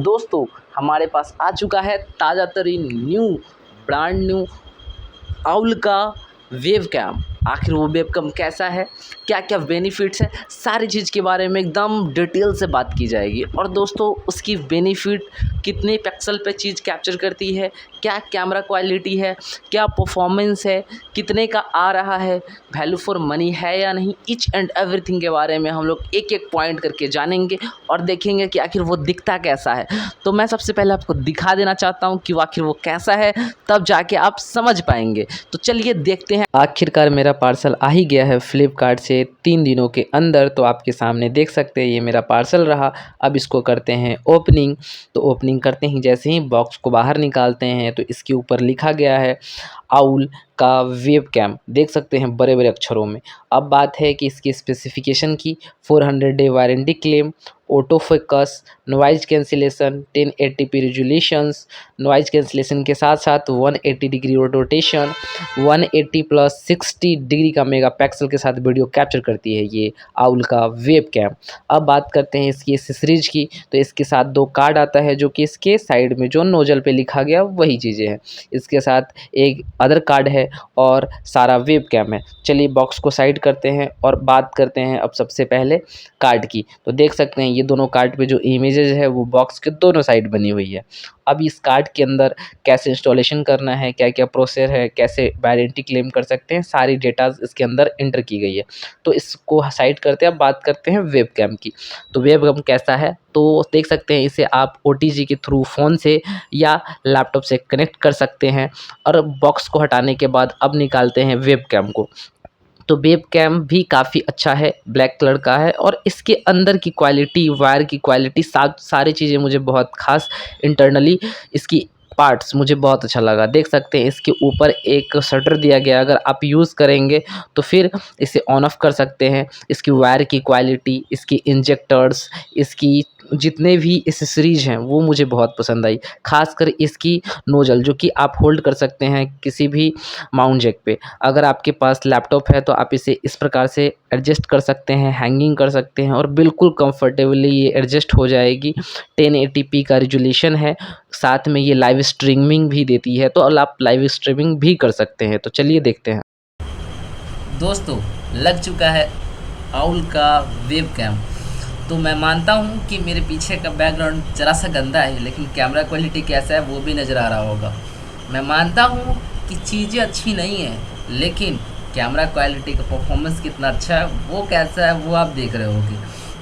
दोस्तों हमारे पास आ चुका है ताज़ा तरीन ब्रांड न्यू आउल का वेव कैम। आखिर वो वेव कैम कैसा है, क्या क्या बेनिफिट्स है, सारी चीज़ के बारे में एकदम डिटेल से बात की जाएगी। और दोस्तों उसकी बेनिफिट, कितने पिक्सल पे चीज़ कैप्चर करती है, क्या कैमरा क्वालिटी है, क्या परफॉर्मेंस है, कितने का आ रहा है, वैल्यू फॉर मनी है या नहीं, ईच एंड एवरीथिंग के बारे में हम लोग एक एक पॉइंट करके जानेंगे और देखेंगे कि आखिर वो दिखता कैसा है। तो मैं सबसे पहले आपको दिखा देना चाहता हूँ कि आखिर वो कैसा है, तब जाके आप समझ पाएंगे। तो चलिए देखते हैं। आखिरकार मेरा पार्सल आ ही गया है फ्लिपकार्ट से 3 दिनों के अंदर। तो आपके सामने देख सकते हैं ये मेरा पार्सल रहा। अब इसको करते हैं ओपनिंग। तो ओपनिंग करते ही जैसे ही बॉक्स को बाहर निकालते हैं तो इसके ऊपर लिखा गया है आउल का वेब कैम, देख सकते हैं बड़े बड़े अक्षरों में। अब बात है कि इसकी स्पेसिफिकेशन की। 400 day warranty claim, auto focus, noise cancellation, 1080p resolutions, noise cancellation के साथ साथ 180 डिग्री रोटेशन, 180 प्लस 60 डिग्री का मेगापिक्सल के साथ वीडियो कैप्चर करती है ये आउल का वेब कैम। अब बात करते हैं इसकी एसेसरीज की। तो इसके साथ 2 कार्ड आता है जो कि इसके साइड में जो नोजल पे लिखा गया वही चीज़ें हैं। इसके साथ एक अदर कार्ड है और सारा वेब कैम है। चलिए बॉक्स को साइड करते हैं और बात करते हैं अब सबसे पहले कार्ड की। तो देख सकते हैं ये दोनों कार्ड पे जो इमेजेस है वो बॉक्स के दोनों साइड बनी हुई है। अब इस कार्ड के अंदर कैसे इंस्टॉलेशन करना है, क्या क्या प्रोसेस है, कैसे वारंटी क्लेम कर सकते हैं, सारी डेटाज इसके अंदर एंटर की गई है। तो इसको साइड करते हैं। अब बात करते हैं वेब कैम की। तो वेब कैम कैसा है, तो देख सकते हैं इसे आप OTG के थ्रू फ़ोन से या लैपटॉप से कनेक्ट कर सकते हैं। और बॉक्स को हटाने के बाद अब निकालते हैं वेब कैम को। तो वेब कैम भी काफ़ी अच्छा है, ब्लैक कलर का है और इसके अंदर की क्वालिटी, वायर की क्वालिटी, सारी चीज़ें मुझे बहुत खास, इंटरनली इसकी पार्ट्स मुझे बहुत अच्छा लगा। देख सकते हैं इसके ऊपर एक शटर दिया गया, अगर आप यूज़ करेंगे तो फिर इसे ऑन ऑफ कर सकते हैं। इसकी वायर की क्वालिटी, इसकी इंजेक्टर्स, इसकी जितने भी एसेसरीज हैं वो मुझे बहुत पसंद आई। खासकर इसकी नोजल जो कि आप होल्ड कर सकते हैं किसी भी माउंट जैक पे। अगर आपके पास लैपटॉप है तो आप इसे इस प्रकार से एडजस्ट कर सकते हैं, हैंगिंग कर सकते हैं और बिल्कुल कंफर्टेबली ये एडजस्ट हो जाएगी। 1080p का रेजोल्यूशन है, साथ में ये लाइव स्ट्रीमिंग भी देती है, तो आप लाइव स्ट्रीमिंग भी कर सकते हैं। तो चलिए देखते हैं। दोस्तों लग चुका है आउल का वेब कैम। तो मैं मानता हूँ कि मेरे पीछे का बैकग्राउंड ज़रा सा गंदा है, लेकिन कैमरा क्वालिटी कैसा है वो भी नज़र आ रहा होगा। मैं मानता हूँ कि चीज़ें अच्छी नहीं हैं, लेकिन कैमरा क्वालिटी का परफॉर्मेंस कितना अच्छा है, वो कैसा है, वो आप देख रहे होगे।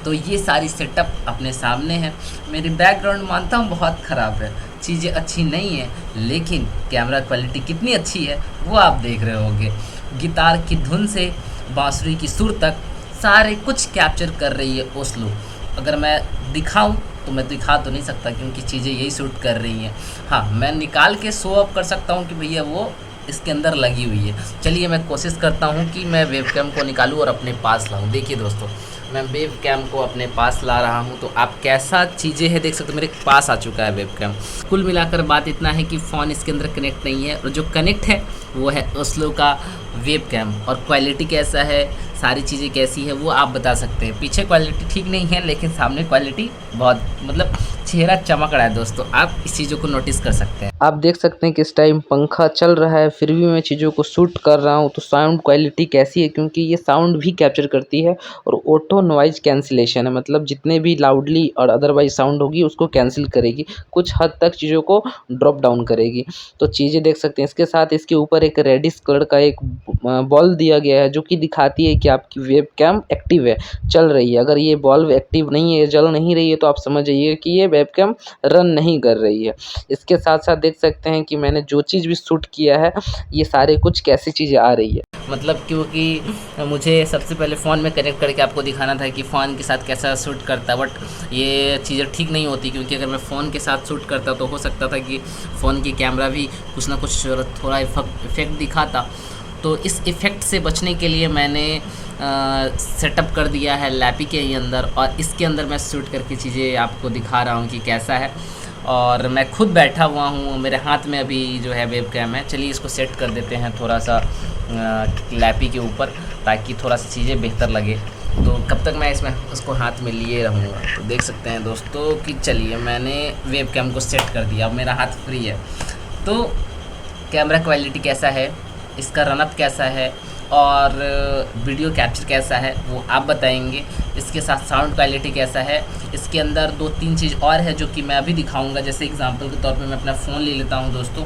तो ये सारी सेटअप अपने सामने है। मेरी बैकग्राउंड मानता हूँ बहुत ख़राब है, चीज़ें अच्छी नहीं हैं, लेकिन कैमरा क्वालिटी कितनी अच्छी है वो आप देख रहे होगे। गिटार की धुन से बांसुरी की सुर तक सारे कुछ कैप्चर कर रही है ओस्लो। अगर मैं दिखाऊं तो मैं दिखा तो नहीं सकता क्योंकि चीज़ें यही शूट कर रही हैं। हाँ, मैं निकाल के शो अप कर सकता हूं कि भैया वो इसके अंदर लगी हुई है। चलिए मैं कोशिश करता हूं कि मैं वेबकैम को निकालूं और अपने पास लाऊं। देखिए दोस्तों, मैं वेबकैम को अपने पास ला रहा हूं, तो आप कैसा चीज़ें हैं देख सकते हो। मेरे पास आ चुका है वेबकैम। कुल मिलाकर बात इतना है कि फ़ोन इसके अंदर कनेक्ट नहीं है, और जो कनेक्ट है वो है ओस्लो का वेबकैम। और क्वालिटी कैसा है, सारी चीज़ें कैसी है वो आप बता सकते हैं। पीछे क्वालिटी ठीक नहीं है, लेकिन सामने क्वालिटी बहुत, मतलब चेहरा चमक रहा है दोस्तों। आप इस चीज़ों को नोटिस कर सकते हैं। आप देख सकते हैं कि इस टाइम पंखा चल रहा है, फिर भी मैं चीज़ों को शूट कर रहा हूँ। तो साउंड क्वालिटी कैसी है, क्योंकि ये साउंड भी कैप्चर करती है और ऑटो नॉइज कैंसिलेशन है, मतलब जितने भी लाउडली और अदरवाइज साउंड होगी उसको कैंसिल करेगी, कुछ हद तक चीज़ों को ड्रॉप डाउन करेगी। तो चीज़ें देख सकते हैं। इसके साथ इसके ऊपर एक रेडिश कलर का एक बॉल दिया गया है जो कि दिखाती है कि आपकी वेबकैम एक्टिव है, चल रही है। अगर ये बॉल्ब एक्टिव नहीं है, जल नहीं रही है, तो आप समझ जाइए कि ये वेबकैम रन नहीं कर रही है। इसके साथ साथ देख सकते हैं कि मैंने जो चीज़ भी शूट किया है ये सारे कुछ कैसी चीज़ें आ रही है। मतलब क्योंकि मुझे सबसे पहले फ़ोन में कनेक्ट करके आपको दिखाना था कि फ़ोन के साथ कैसा शूट करता है, बट ये चीज़ें ठीक नहीं होती, क्योंकि अगर मैं फ़ोन के साथ शूट करता तो हो सकता था कि फ़ोन की कैमरा भी कुछ ना कुछ थोड़ा इफेक्ट दिखाता। तो इस इफ़ेक्ट से बचने के लिए मैंने सेटअप कर दिया है लैपी के ही अंदर, और इसके अंदर मैं शूट करके चीज़ें आपको दिखा रहा हूँ कि कैसा है। और मैं खुद बैठा हुआ हूँ, मेरे हाथ में अभी जो है वेबकैम है। चलिए इसको सेट कर देते हैं थोड़ा सा लैपी के ऊपर, ताकि थोड़ा सा चीज़ें बेहतर लगे। तो कब तक मैं इसमें उसको हाथ में लिए रहूँगा। तो देख सकते हैं दोस्तों कि चलिए मैंने वेब कैम को सेट कर दिया, अब मेरा हाथ फ्री है। तो कैमरा क्वालिटी कैसा है, इसका रनअप कैसा है और वीडियो कैप्चर कैसा है वो आप बताएंगे। इसके साथ साउंड क्वालिटी कैसा है, इसके अंदर 2-3 चीज़ और है जो कि मैं अभी दिखाऊंगा। जैसे एग्जांपल के तौर पे मैं अपना फ़ोन ले लेता हूं दोस्तों,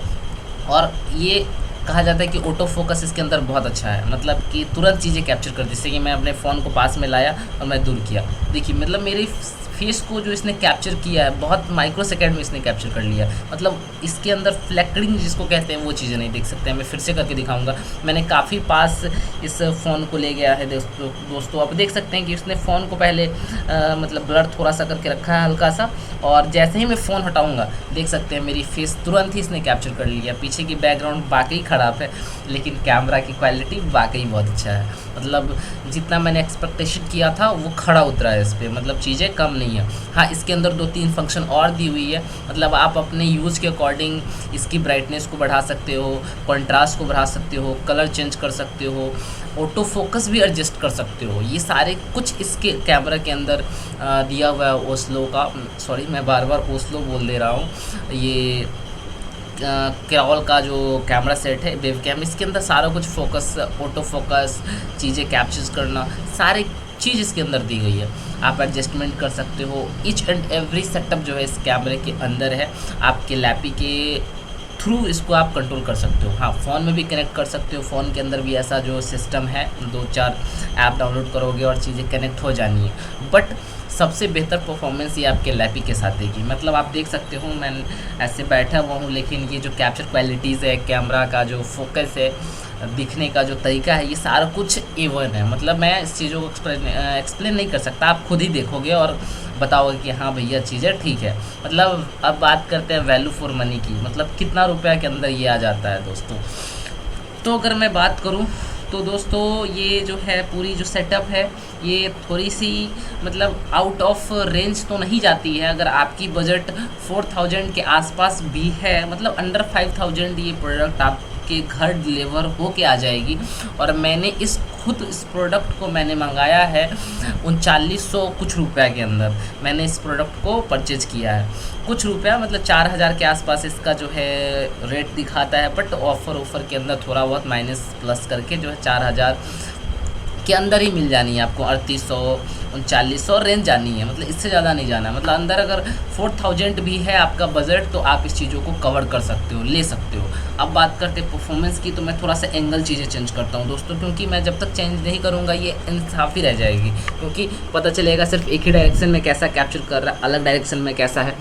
और ये कहा जाता है कि ऑटो फोकस इसके अंदर बहुत अच्छा है, मतलब कि तुरंत चीज़ें कैप्चर कर, जैसे कि मैं अपने फ़ोन को पास में लाया और मैं दूर किया, देखिए मतलब मेरी फेस को जो इसने कैप्चर किया है बहुत माइक्रो सेकेंड में इसने कैप्चर कर लिया। मतलब इसके अंदर फ्लैक्रिंग जिसको कहते हैं वो चीज़ें नहीं देख सकते हैं। मैं फिर से करके दिखाऊंगा। मैंने काफ़ी पास इस फ़ोन को ले गया है दोस्तों आप देख सकते हैं कि उसने फ़ोन को पहले मतलब ब्लर थोड़ा सा करके रखा है हल्का सा, और जैसे ही मैं फ़ोन हटाऊँगा देख सकते हैं मेरी फेस तुरंत ही इसने कैप्चर कर लिया। पीछे की बैकग्राउंड वाकई ख़राब है, लेकिन कैमरा की क्वालिटी वाकई बहुत अच्छा है। मतलब जितना मैंने एक्सपेक्टेशन किया था वो खड़ा उतरा है इस पर, मतलब चीज़ें कम नहीं है। हाँ, इसके अंदर 2-3 फंक्शन और दी हुई है, मतलब आप अपने यूज़ के अकॉर्डिंग इसकी ब्राइटनेस को बढ़ा सकते हो, कंट्रास्ट को बढ़ा सकते हो, कलर चेंज कर सकते हो, ऑटो फोकस भी एडजस्ट कर सकते हो। ये सारे कुछ इसके कैमरा के अंदर दिया हुआ है ओस्लो का, सॉरी मैं बार बार ओस्लो बोल दे रहा हूँ, ये कैरॉल का जो कैमरा सेट है वेब कैम, इसके अंदर सारा कुछ फोकस, ऑटो फोकस, चीज़ें कैप्चर करना, सारी चीज़ इसके अंदर दी गई है। आप एडजस्टमेंट कर सकते हो, ईच एंड एवरी सेटअप जो है इस कैमरे के अंदर है। आपके लैपी के थ्रू इसको आप कंट्रोल कर सकते हो। हाँ, फ़ोन में भी कनेक्ट कर सकते हो, फ़ोन के अंदर भी ऐसा जो सिस्टम है, 2-4 ऐप डाउनलोड करोगे और चीज़ें कनेक्ट हो जानी है। बट सबसे बेहतर परफॉर्मेंस ये आपके लैपी के साथ देगी। मतलब आप देख सकते हो मैं ऐसे बैठा हुआ हूँ, लेकिन ये जो कैप्चर क्वालिटीज़ है, कैमरा का जो फोकस है, दिखने का जो तरीका है, ये सारा कुछ A1 है। मतलब मैं इस चीज़ों को एक्सप्लेन नहीं कर सकता, आप खुद ही देखोगे और बताओगे कि हाँ भैया चीज़ें ठीक है। मतलब अब बात करते हैं वैल्यू फॉर मनी की, मतलब कितना रुपया के अंदर ये आ जाता है दोस्तों। तो अगर मैं बात करूँ तो दोस्तों ये जो है पूरी जो सेटअप है ये थोड़ी सी मतलब आउट ऑफ रेंज तो नहीं जाती है। अगर आपकी बजट 4000 के आसपास भी है, मतलब अंडर 5000 ये प्रोडक्ट आपके घर डिलीवर हो के आ जाएगी। और मैंने इस प्रोडक्ट को मैंने मंगाया है 3900 कुछ रुपया के अंदर मैंने इस प्रोडक्ट को परचेज़ किया है। कुछ रुपया मतलब 4000 के आसपास इसका जो है रेट दिखाता है, बट ऑफ़र के अंदर थोड़ा बहुत माइनस प्लस करके जो है 4000 के अंदर ही मिल जानी है आपको। 3800 3900 रेंज जानी है, मतलब इससे ज़्यादा नहीं जाना है। मतलब अंदर अगर 4000 भी है आपका बजट तो आप इस चीज़ों को कवर कर सकते हो, ले सकते हो। अब बात करते हैं परफॉर्मेंस की, तो मैं थोड़ा सा एंगल चीज़ें चेंज करता हूँ दोस्तों, क्योंकि मैं जब तक चेंज नहीं करूँगा ये इंसाफ़ी रह जाएगी, क्योंकि पता चलेगा सिर्फ एक ही डायरेक्शन में कैसा कैप्चर कर रहा है, अलग डायरेक्शन में कैसा है,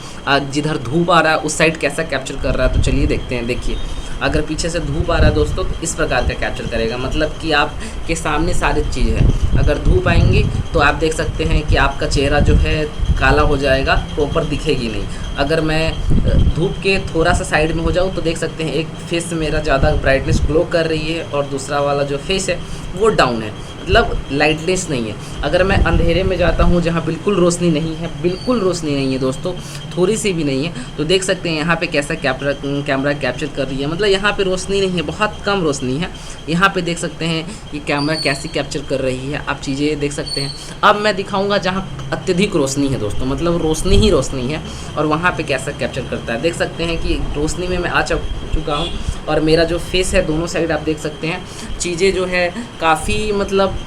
जिधर धूप आ रहा है उस साइड कैसा कैप्चर कर रहा है। तो चलिए देखते हैं। देखिए अगर पीछे से धूप आ रहा है दोस्तों तो इस प्रकार का कैप्चर करेगा, मतलब कि आपके सामने सारी चीज़ है। अगर धूप आएंगी तो आप देख सकते हैं कि आपका चेहरा जो है काला हो जाएगा, प्रॉपर दिखेगी नहीं। अगर मैं धूप के थोड़ा सा साइड में हो जाऊँ तो देख सकते हैं एक फेस मेरा ज़्यादा ब्राइटनेस ग्लो कर रही है और दूसरा वाला जो फेस है वो डाउन है, मतलब लाइटनेस नहीं है। अगर मैं अंधेरे में जाता हूँ जहाँ बिल्कुल रोशनी नहीं है, बिल्कुल रोशनी नहीं है दोस्तों, थोड़ी सी भी नहीं है, तो देख सकते हैं यहाँ पे कैसा कैमरा कैप्चर कर रही है। मतलब यहाँ पे रोशनी नहीं है, बहुत कम रोशनी है। यहाँ पे देख सकते हैं ये कैमरा कैसी कैप्चर कर रही है, आप चीज़ें देख सकते हैं। अब मैं दिखाऊँगा जहाँ अत्यधिक रोशनी है दोस्तों, मतलब रोशनी ही रोशनी है, और वहाँ पे कैसा कैप्चर करता है। देख सकते हैं कि रोशनी में मैं आ चुका हूँ और मेरा जो फेस है दोनों साइड आप देख सकते हैं चीज़ें जो है काफ़ी मतलब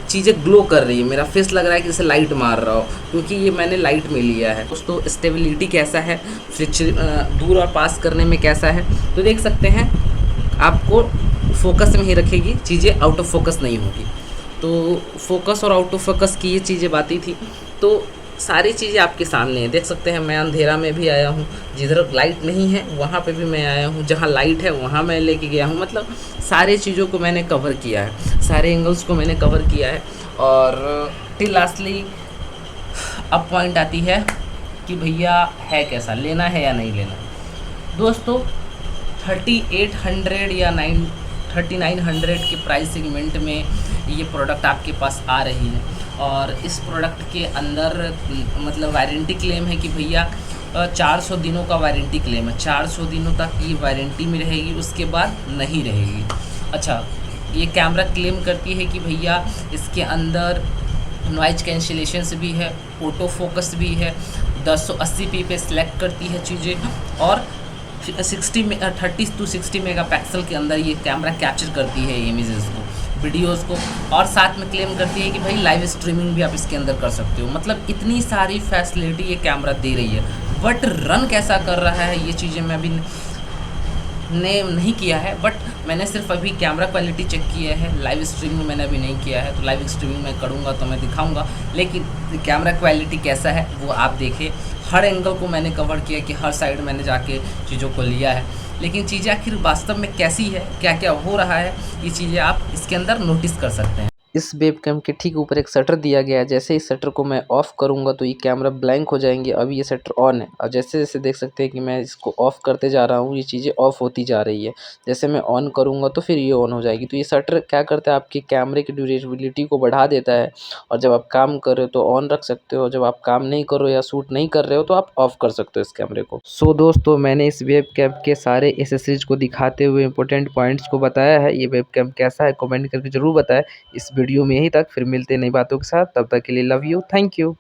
चीज़ें ग्लो कर रही है। मेरा फेस लग रहा है कि जैसे लाइट मार रहा हो, क्योंकि ये मैंने लाइट में लिया है। दोस्तों स्टेबिलिटी कैसा है, दूर और पास करने में कैसा है, तो देख सकते हैं आपको फोकस में ही रखेगी, चीज़ें आउट ऑफ फोकस नहीं होगी। तो फोकस और आउट ऑफ फोकस की ये चीज़ें बातें थी, तो सारी चीज़ें आपके सामने हैं। देख सकते हैं मैं अंधेरा में भी आया हूँ, जिधर लाइट नहीं है वहाँ पे भी मैं आया हूँ, जहाँ लाइट है वहाँ मैं लेके गया हूँ। मतलब सारे चीज़ों को मैंने कवर किया है, सारे एंगल्स को मैंने कवर किया है। और टिल लास्टली अब पॉइंट आती है कि भैया है कैसा, लेना है या नहीं लेना। दोस्तों 3800 या 3900 के प्राइस सेगमेंट में ये प्रोडक्ट आपके पास आ रही है, और इस प्रोडक्ट के अंदर मतलब वारंटी क्लेम है कि भैया 400 दिनों का वारंटी क्लेम है। 400 दिनों तक ये वारंटी में रहेगी, उसके बाद नहीं रहेगी। अच्छा, ये कैमरा क्लेम करती है कि भैया इसके अंदर नॉइज कैंसिलेशन भी है, ऑटो फोकस भी है, 1080p पे सिलेक्ट करती है चीज़ें, और 30 to 60 मेगापिक्सल के अंदर ये कैमरा कैप्चर करती है इमेजेस को, वीडियोस को, और साथ में क्लेम करती है कि भाई लाइव स्ट्रीमिंग भी आप इसके अंदर कर सकते हो। मतलब इतनी सारी फैसिलिटी ये कैमरा दे रही है, बट रन कैसा कर रहा है ये चीज़ें मैं अभी ने नहीं किया है, बट मैंने सिर्फ अभी कैमरा क्वालिटी चेक किया है, लाइव स्ट्रीमिंग मैंने अभी नहीं किया है, तो लाइव स्ट्रीमिंग मैं करूँगा तो मैं दिखाऊंगा। लेकिन कैमरा क्वालिटी कैसा है वो आप देखिए, हर एंगल को मैंने कवर किया कि हर साइड मैंने जाके चीज़ों को लिया है, लेकिन चीज़ें आखिर वास्तव में कैसी है, क्या क्या हो रहा है, ये चीज़ें आप इसके अंदर नोटिस कर सकते हैं। इस वेबकैम के ठीक ऊपर एक शटर दिया गया है। जैसे इस शटर को मैं ऑफ करूंगा तो ये कैमरा ब्लैंक हो जाएंगे। अभी ये शटर ऑन है और जैसे जैसे देख सकते हैं कि मैं इसको ऑफ करते जा रहा हूँ, ये चीज़ें ऑफ होती जा रही है। जैसे मैं ऑन करूंगा तो फिर ये ऑन हो जाएगी। तो ये शटर क्या करता है, आपके कैमरे की ड्यूरेबिलिटी को बढ़ा देता है, और जब आप काम कर रहे हो तो ऑन रख सकते हो, जब आप काम नहीं कर रहे हो या शूट नहीं कर रहे हो तो आप ऑफ कर सकते हो इस कैमरे को। सो दोस्तों, मैंने इस वेबकैम के सारे एसेसरीज को दिखाते हुए इंपॉर्टेंट पॉइंट्स को बताया है। ये वेबकैम कैसा है कमेंट करके जरूर बताएं। इस वीडियो में यही तक, फिर मिलते हैं नई बातों के साथ। तब तक के लिए लव यू, थैंक यू।